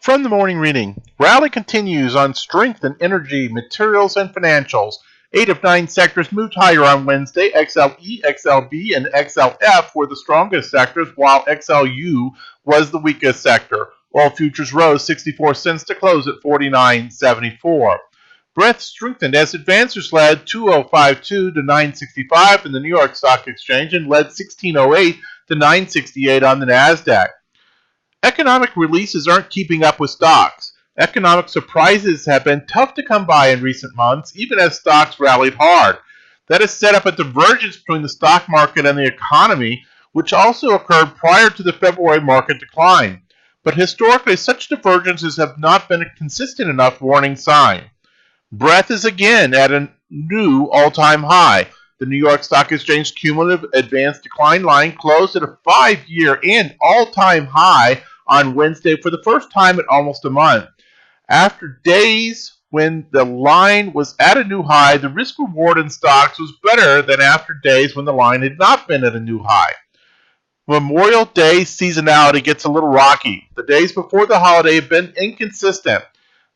From the morning reading, rally continues on strength in energy, materials, and financials. 8 of 9 sectors moved higher on Wednesday. XLE, XLB, and XLF were the strongest sectors, while XLU was the weakest sector. Oil futures rose 64 cents to close at 49.74. Brent strengthened as advancers led 2052 to 965 in the New York Stock Exchange and led 1608 to 968 on the NASDAQ. Economic releases aren't keeping up with stocks. Economic surprises have been tough to come by in recent months, even as stocks rallied hard. That has set up a divergence between the stock market and the economy, which also occurred prior to the February market decline. But historically, such divergences have not been a consistent enough warning sign. Breadth is again at a new all-time high. The New York Stock Exchange cumulative advanced decline line closed at a 5-year and all-time high on Wednesday for the first time in almost a month. After days when the line was at a new high, the risk-reward in stocks was better than after days when the line had not been at a new high. Memorial Day seasonality gets a little rocky. The days before the holiday have been inconsistent.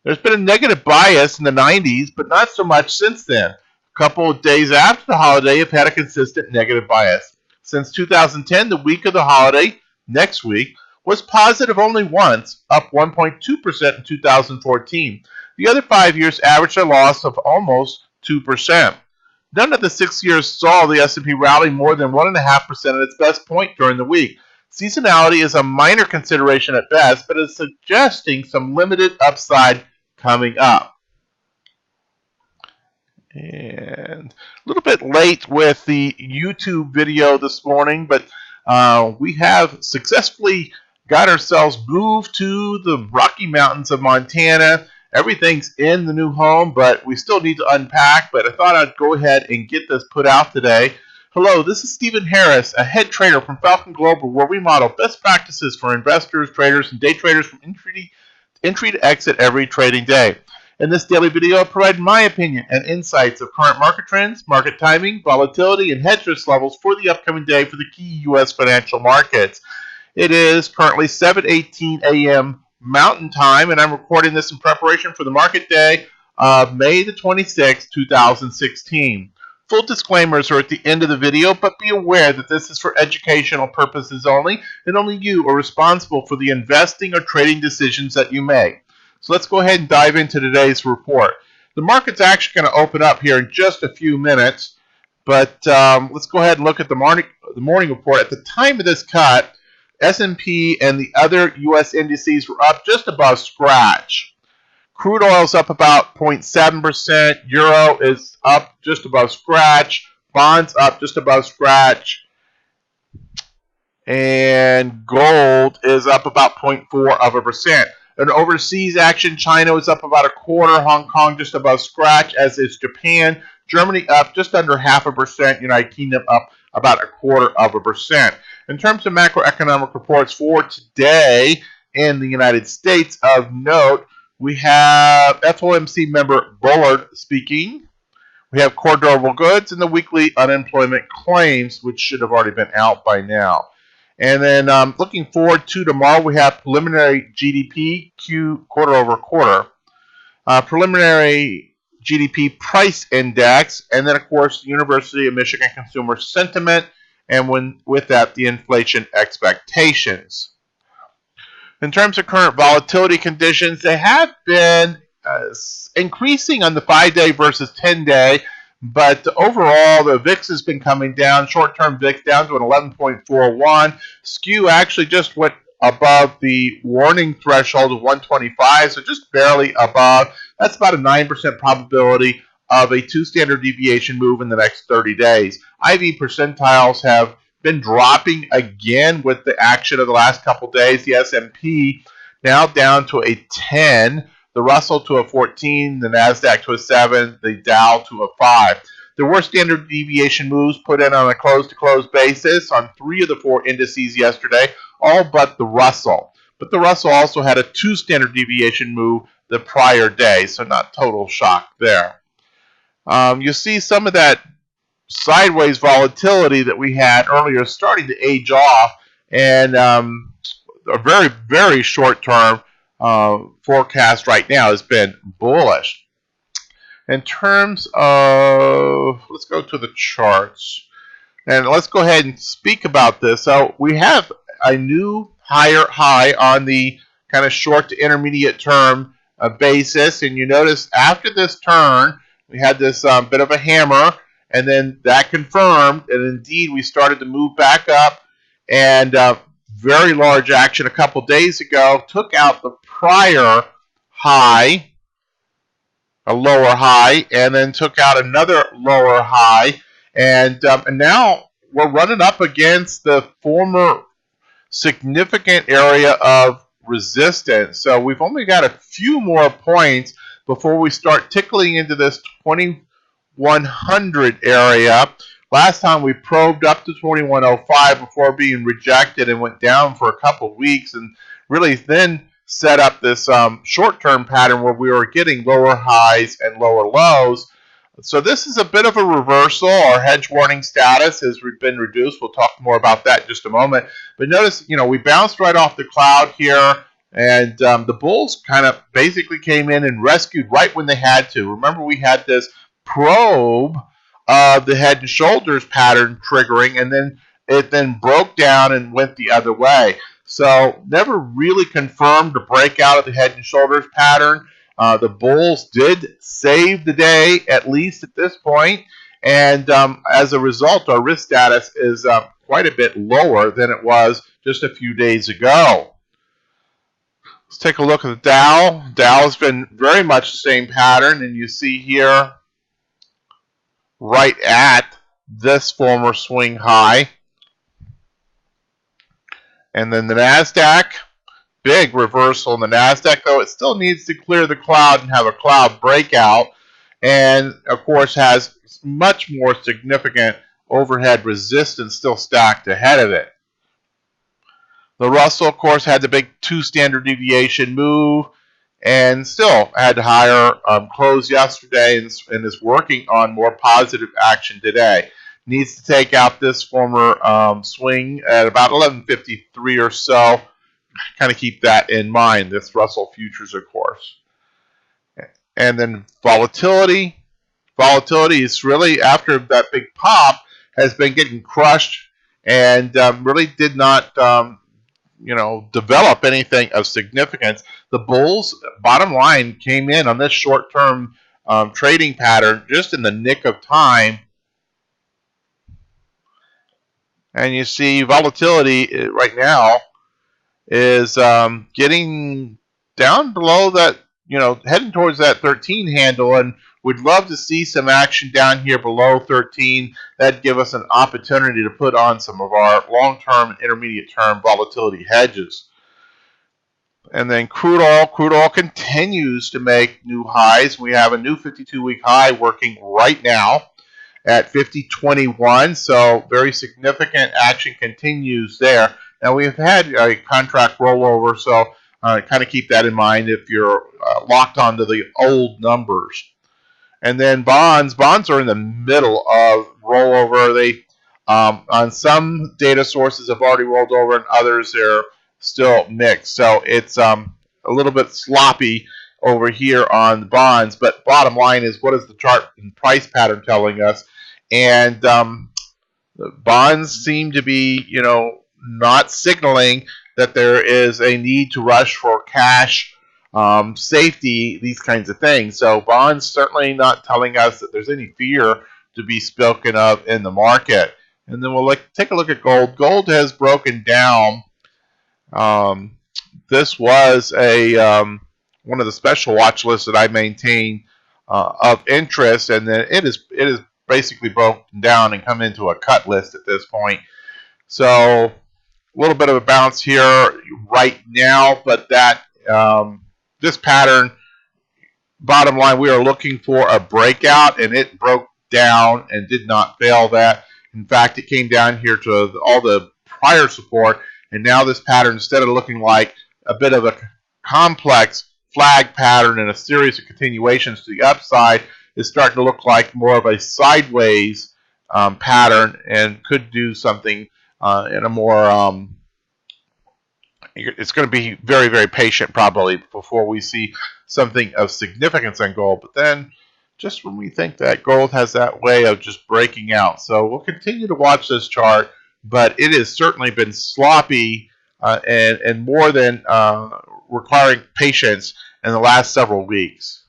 There's been a negative bias in the 90s, but not so much since then. A couple of days after the holiday have had a consistent negative bias. Since 2010, the week of the holiday, next week, was positive only once, up 1.2% in 2014. The other 5 years averaged a loss of almost 2%. None of the 6 years saw the S&P rally more than 1.5% at its best point during the week. Seasonality is a minor consideration at best, but is suggesting some limited upside coming up. And a little bit late with the YouTube video this morning, but we have successfully got ourselves moved to the Rocky Mountains of Montana. Everything's in the new home, but we still need to unpack. But I thought I'd go ahead and get this put out today. Hello, this is Stephen Harris, a head trader from Falcon Global, where we model best practices for investors, traders, and day traders from entry to exit every trading day. In this daily video, I provide my opinion and insights of current market trends, market timing, volatility, and hedge risk levels for the upcoming day for the key U.S. financial markets. It is currently 7:18 a.m. Mountain Time, and I'm recording this in preparation for the market day of May the 26th, 2016. Full disclaimers are at the end of the video, but be aware that this is for educational purposes only, and only you are responsible for the investing or trading decisions that you make. So let's go ahead and dive into today's report. The market's actually going to open up here in just a few minutes, but let's go ahead and look at the morning report. At the time of this cut, S&P and the other U.S. indices were up just above scratch. Crude oil is up about 0.7%. Euro is up just above scratch. Bonds up just above scratch. And gold is up about 0.4%. In overseas action, China is up about 0.25%. Hong Kong just above scratch, as is Japan. Germany up just under 0.5%. United Kingdom up about 0.25%. In terms of macroeconomic reports for today in the United States of note, we have FOMC member Bullard speaking. We have core durable goods and the weekly unemployment claims, which should have already been out by now. And then looking forward to tomorrow, we have preliminary GDP quarter over quarter, preliminary GDP price index, and then, of course, the University of Michigan consumer sentiment, and with that, the inflation expectations. In terms of current volatility conditions, they have been increasing on the 5-day versus 10-day, but overall, the VIX has been coming down. Short-term VIX down to an 11.41. Skew actually just went above the warning threshold of 125, so just barely above. That's about a 9% probability of a 2 standard deviation move in the next 30 days. IV percentiles have been dropping again with the action of the last couple days. The S&P now down to a 10, the Russell to a 14, the NASDAQ to a 7, the Dow to a 5. There were standard deviation moves put in on a close-to-close basis on 3 of the 4 indices yesterday, all but the Russell. But the Russell also had a 2 standard deviation move the prior day, so not total shock there. You see some of that sideways volatility that we had earlier starting to age off, and a very, very short term forecast right now has been bullish. In terms of, let's go to the charts. And let's go ahead and speak about this. So we have a new higher high on the kind of short to intermediate term basis. And you notice after this turn, we had this bit of a hammer. And then that confirmed. And indeed, we started to move back up. And very large action a couple days ago took out the prior high, a lower high, and then took out another lower high. And now we're running up against the former significant area of resistance. So we've only got a few more points before we start tickling into this 2100 area. Last time we probed up to 2105 before being rejected and went down for a couple weeks, and really then set up this short-term pattern where we were getting lower highs and lower lows. So this is a bit of a reversal. Our hedge warning status has been reduced. We'll talk more about that in just a moment. But notice, we bounced right off the cloud here, and the bulls kind of basically came in and rescued right when they had to. Remember, we had this probe of the head and shoulders pattern triggering, and then it then broke down and went the other way. So never really confirmed the breakout of the head and shoulders pattern. The bulls did save the day, at least at this point. And as a result, our risk status is quite a bit lower than it was just a few days ago. Let's take a look at the Dow. Dow has been very much the same pattern. And you see here, right at this former swing high. And then the NASDAQ, big reversal in the NASDAQ, though it still needs to clear the cloud and have a cloud breakout. And, of course, has much more significant overhead resistance still stacked ahead of it. The Russell, of course, had the big 2 standard deviation move and still had higher close yesterday and is working on more positive action today. Needs to take out this former swing at about 1153 or so. Kind of keep that in mind, this Russell futures, of course. And then volatility. Volatility is really, after that big pop, has been getting crushed and really did not develop anything of significance. The bulls, bottom line, came in on this short-term trading pattern just in the nick of time. And you see volatility right now is getting down below that, heading towards that 13 handle, and we'd love to see some action down here below 13. That'd give us an opportunity to put on some of our long-term and intermediate-term volatility hedges. And then crude oil continues to make new highs. We have a new 52-week high working right now at 50.21, so very significant action continues there. Now, we've had a contract rollover, so kind of keep that in mind if you're locked onto the old numbers. And then bonds are in the middle of rollover. They, on some data sources, have already rolled over, and others they're still mixed. So it's a little bit sloppy over here on the bonds. But bottom line is, what is the chart and price pattern telling us? And the bonds seem to be, not signaling that there is a need to rush for cash, safety, these kinds of things. So bonds certainly not telling us that there's any fear to be spoken of in the market. And then we'll take a look at gold. Gold has broken down. This was a one of the special watch lists that I maintain of interest, and then it is basically broken down and come into a cut list at this point. So a little bit of a bounce here right now, but that this pattern, bottom line, we are looking for a breakout, and it broke down and did not fail that. In fact, it came down here to all the prior support, and now this pattern, instead of looking like a bit of a complex flag pattern and a series of continuations to the upside, is starting to look like more of a sideways pattern, and could do something in a more it's going to be very, very patient probably before we see something of significance on gold. But then just when we think that gold has that way of just breaking out. So we'll continue to watch this chart, but it has certainly been sloppy and more than requiring patience in the last several weeks.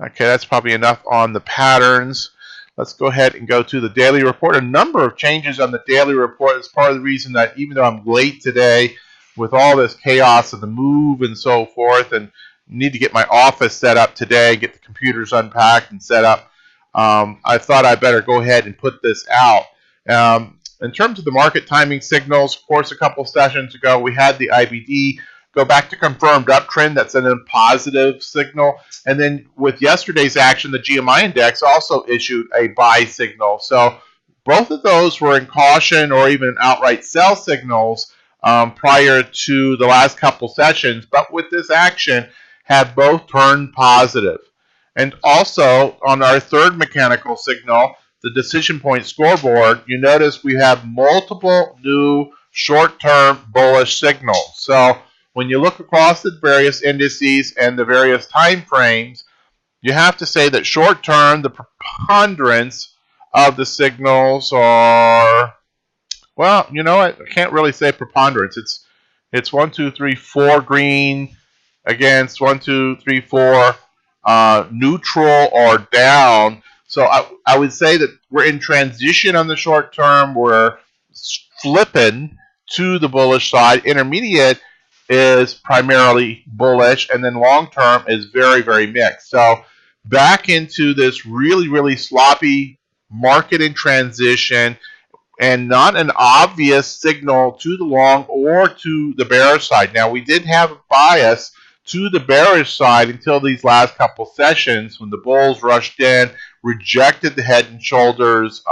Okay, that's probably enough on the patterns. Let's go ahead and go to the daily report. A number of changes on the daily report is part of the reason that even though I'm late today with all this chaos of the move and so forth, and need to get my office set up today, get the computers unpacked and set up, I thought I better go ahead and put this out. In terms of the market timing signals, of course, a couple sessions ago, we had the IBD go back to confirmed uptrend. That's a positive signal. And then with yesterday's action, the GMI index also issued a buy signal. So both of those were in caution or even outright sell signals prior to the last couple sessions. But with this action, have both turned positive. And also on our third mechanical signal, the decision point scoreboard, you notice we have multiple new short-term bullish signals. So when you look across the various indices and the various time frames, you have to say that short-term, the preponderance of the signals are, well, you know what? I can't really say preponderance. It's 1, 2, 3, 4 green against 1, 2, 3, 4 neutral or down. So I would say that we're in transition on the short term. We're flipping to the bullish side. Intermediate is primarily bullish, and then long term is very, very mixed. So back into this really, really sloppy market in transition, and not an obvious signal to the long or to the bearish side. Now, we did have a bias to the bearish side until these last couple sessions when the bulls rushed in, rejected the head and shoulders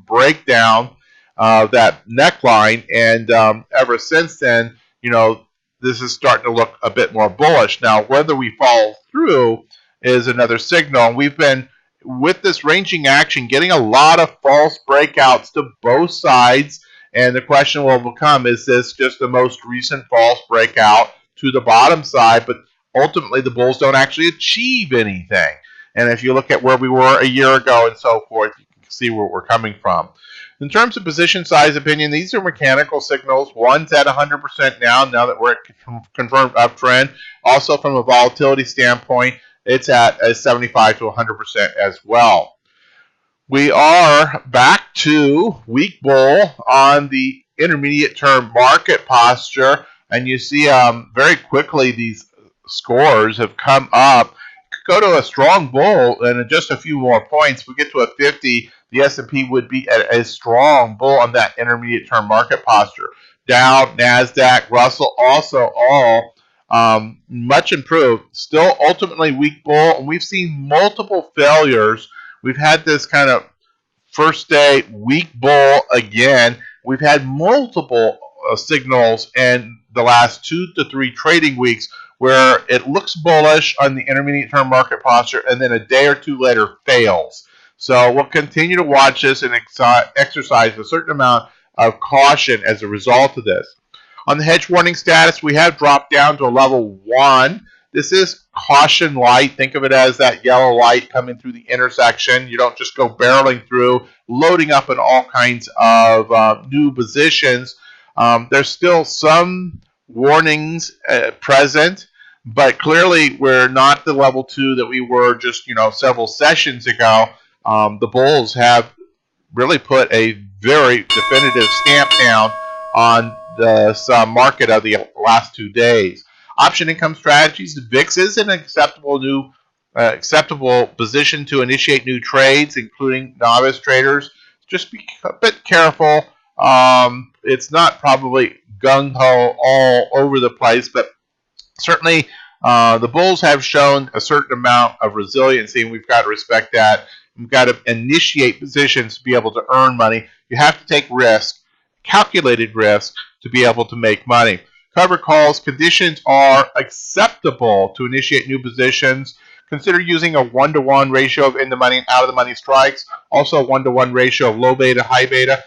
breakdown, that neckline, and ever since then, you know, this is starting to look a bit more bullish. Now, whether we follow through is another signal. We've been, with this ranging action, getting a lot of false breakouts to both sides, and the question will become, is this just the most recent false breakout to the bottom side, but ultimately the bulls don't actually achieve anything? And if you look at where we were a year ago and so forth, you can see where we're coming from. In terms of position size opinion, these are mechanical signals. One's at 100% now that we're at confirmed uptrend. Also, from a volatility standpoint, it's at a 75 to 100% as well. We are back to weak bull on the intermediate term market posture, and you see very quickly these scores have come up. Go to a strong bull, and in just a few more points, we get to a 50. The S&P would be at a strong bull on that intermediate term market posture. Dow, NASDAQ, Russell, also all much improved. Still ultimately weak bull, and we've seen multiple failures. We've had this kind of first day weak bull again. We've had multiple signals in the last 2 to 3 trading weeks where it looks bullish on the intermediate term market posture and then a day or two later fails. So we'll continue to watch this and exercise a certain amount of caution as a result of this. On the hedge warning status, we have dropped down to a level 1. This is caution light. Think of it as that yellow light coming through the intersection. You don't just go barreling through, loading up in all kinds of new positions. There's still some warnings present, but clearly we're not the level 2 that we were just several sessions ago. The bulls have really put a very definitive stamp down on this market of the last 2 days. Option income strategies. The VIX is an acceptable position to initiate new trades, including novice traders. Just be a bit careful. It's not probably gung-ho all over the place, but certainly the bulls have shown a certain amount of resiliency, and we've got to respect that. We've got to initiate positions to be able to earn money. You have to take risk, calculated risk, to be able to make money. Cover calls. Conditions are acceptable to initiate new positions. Consider using a 1-to-1 ratio of in-the-money and out-of-the-money strikes. Also a 1-to-1 ratio of low beta, high beta.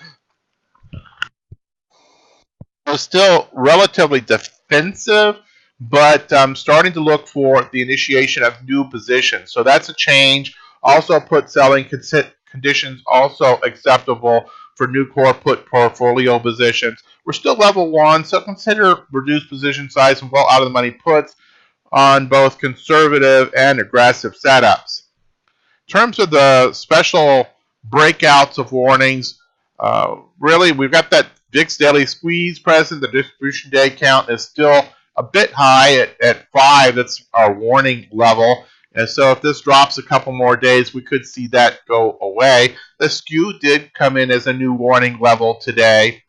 So still relatively defensive, but starting to look for the initiation of new positions. So that's a change. Also put selling conditions also acceptable for new core put portfolio positions. We're still level 1, so consider reduced position size and well out of the money puts on both conservative and aggressive setups. In terms of the special breakouts of warnings, really we've got that VIX daily squeeze present. The distribution day count is still a bit high at 5. That's our warning level. And so if this drops a couple more days, we could see that go away. The skew did come in as a new warning level today.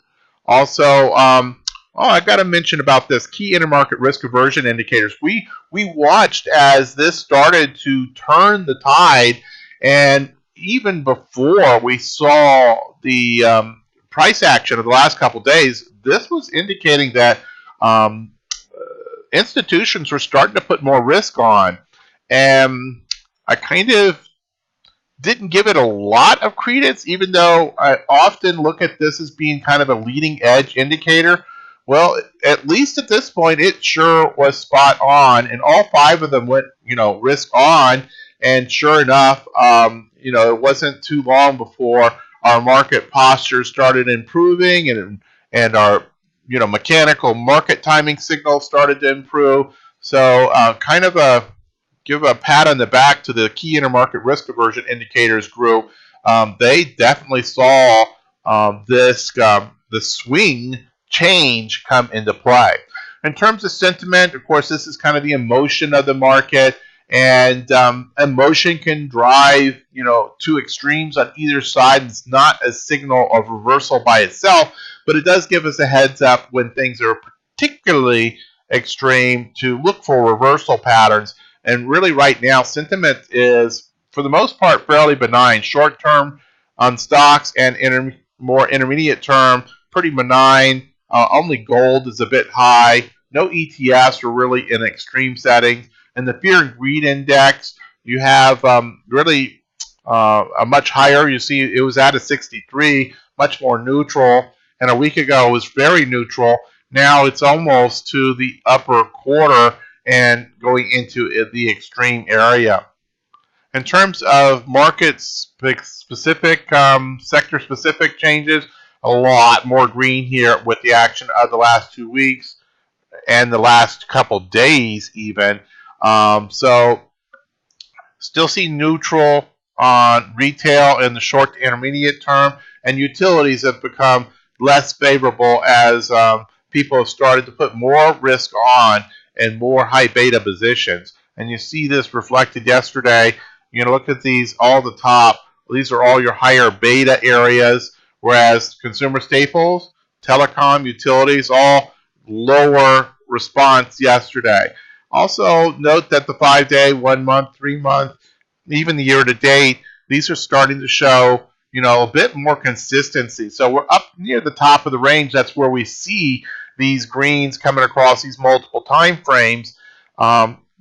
Also, I got to mention about this key intermarket risk aversion indicators. We watched as this started to turn the tide, and even before we saw the price action of the last couple of days, this was indicating that institutions were starting to put more risk on. And I kind of didn't give it a lot of credence, even though I often look at this as being kind of a leading edge indicator. Well, at least at this point, it sure was spot on, and all 5 of them went, risk on. And sure enough, it wasn't too long before our market posture started improving, and our mechanical market timing signal started to improve. So kind of give a pat on the back to the key intermarket risk aversion indicators group. They definitely saw the swing change come into play. In terms of sentiment, of course, this is kind of the emotion of the market, and emotion can drive two extremes on either side. It's not a signal of reversal by itself, but it does give us a heads up when things are particularly extreme to look for reversal patterns. And really right now, sentiment is, for the most part, fairly benign. Short term on stocks and more intermediate term, pretty benign. Only gold is a bit high. No ETFs are really in extreme settings. And the fear and greed index, you have really a much higher. You see it was at a 63, much more neutral. And a week ago it was very neutral. Now it's almost to the upper quarter and going into the extreme area. In terms of market-specific, sector-specific changes, a lot more green here with the action of the last 2 weeks and the last couple days even. So still see neutral on retail in the short to intermediate term, and utilities have become less favorable as people have started to put more risk on and more high beta positions. And you see this reflected yesterday. Look at these, all the top. These are all your higher beta areas, whereas consumer staples, telecom, utilities, all lower response yesterday. Also note that the 5-day, 1 month, 3 month, even the year to date, these are starting to show a bit more consistency. So we're up near the top of the range. That's where we see these greens coming across these multiple time frames.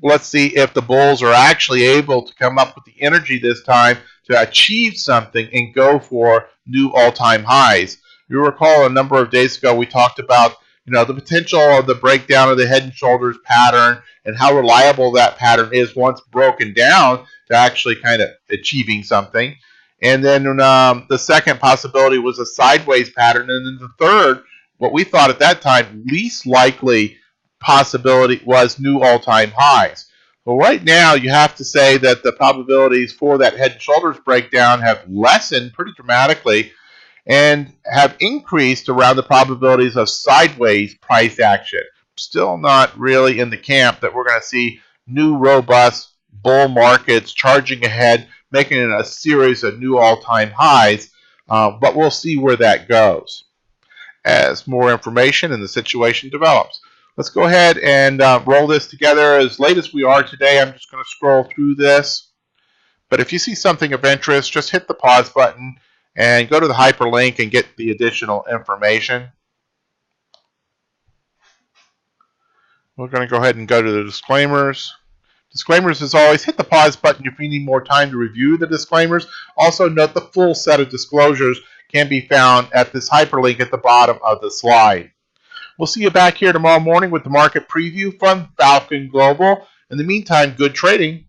Let's see if the bulls are actually able to come up with the energy this time to achieve something and go for new all-time highs. You recall a number of days ago we talked about the potential of the breakdown of the head and shoulders pattern and how reliable that pattern is once broken down to actually kind of achieving something. And then the second possibility was a sideways pattern. And then the third, what we thought at that time, least likely possibility was new all-time highs. Well, right now, you have to say that the probabilities for that head and shoulders breakdown have lessened pretty dramatically and have increased around the probabilities of sideways price action. Still not really in the camp that we're going to see new robust bull markets charging ahead, making it a series of new all-time highs, but we'll see where that goes as more information and the situation develops. Let's go ahead and roll this together. As late as we are today, I'm just going to scroll through this. But if you see something of interest, just hit the pause button and go to the hyperlink and get the additional information. We're going to go ahead and go to the disclaimers. Disclaimers, as always, hit the pause button if you need more time to review the disclaimers. Also note the full set of disclosures can be found at this hyperlink at the bottom of the slide. We'll see you back here tomorrow morning with the market preview from Falcon Global. In the meantime, good trading.